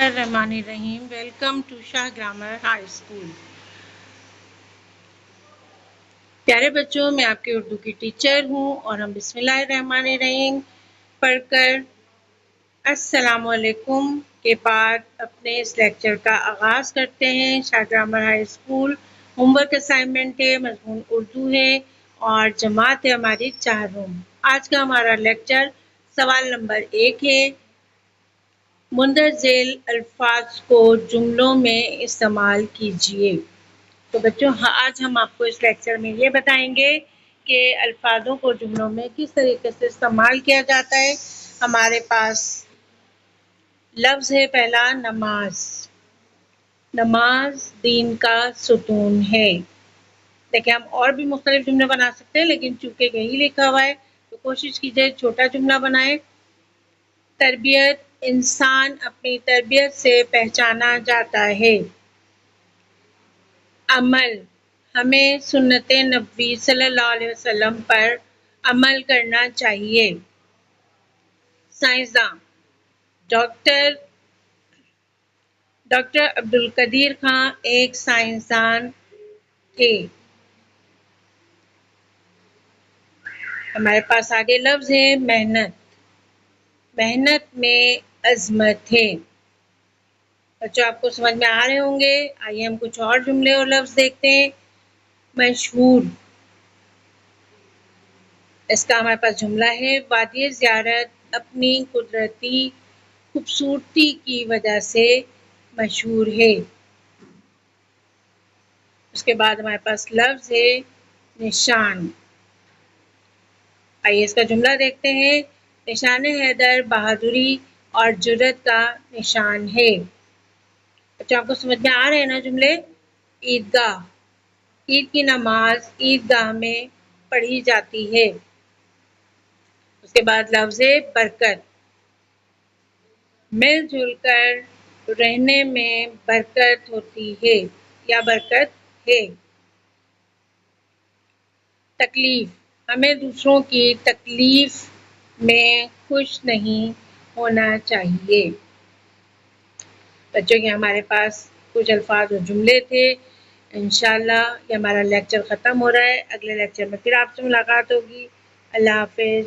Bismillahirrahmanirrahim. Welcome to Shah Grammar High School. प्यारे बच्चों, मैं आपकी उर्दू की टीचर हूँ और हम बिस्मिल्लाहिर्रहमानिर्रहीम पढ़कर अस्सलामुअलैकुम के बाद अपने इस लेक्चर का आगाज़ करते हैं। Shah grammar high school homework assignment है, मज़मून उर्दू है और जमात है हमारी 4 रूम। आज का हमारा लेक्चर सवाल नंबर 1 है। मुंदरजेल अल्फाज को जुमलों में इस्तेमाल कीजिए। तो बच्चों, आज हम आपको इस लेक्चर में ये बताएंगे कि अल्फाजों को जुमलों में किस तरीके से इस्तेमाल किया जाता है। हमारे पास लफ्ज़ है पहला नमाज। नमाज दीन का सुतून है। देखिए, हम और भी मुख्तलिफ जुमले बना सकते हैं, लेकिन चूंकि यही लिखा हुआ है तो कोशिश कीजिए छोटा जुमला बनाए। तरबियत, इंसान अपनी तरबियत से पहचाना जाता है। अमल, हमें सुन्नत नबी सल्लल्लाहु अलैहि वसल्लम पर अमल करना चाहिए। साइंसदान, डॉक्टर अब्दुल कदीर खां एक साइंसदान थे। हमारे पास आगे लफ्ज़ है मेहनत। मेहनत में अज़मत है। बच्चों, आपको समझ में आ रहे होंगे। आइए हम कुछ और जुमले और लफ्ज़ देखते हैं। मशहूर, इसका हमारे पास जुमला है वादी ज़ियारत अपनी कुदरती खूबसूरती की वजह से मशहूर है। उसके बाद हमारे पास लफ्ज़ है निशान। आइए इसका जुमला देखते हैं। निशान हैदर बहादुरी और जुर्रत का निशान है। बच्चों, आपको समझ में आ रहे हैं ना जुमले। ईदगाह, ईद की नमाज ईदगाह में पढ़ी जाती है। उसके बाद लफ्ज़ है बरकत। मिलजुल कर रहने में बरकत होती है या बरकत है। तकलीफ, हमें दूसरों की तकलीफ में खुश नहीं होना चाहिए। बच्चों, ये हमारे पास कुछ अल्फाज और जुमले थे। इंशाल्लाह ये हमारा लेक्चर ख़त्म हो रहा है। अगले लेक्चर में फिर आपसे मुलाकात होगी। अल्लाह हाफ़िज़।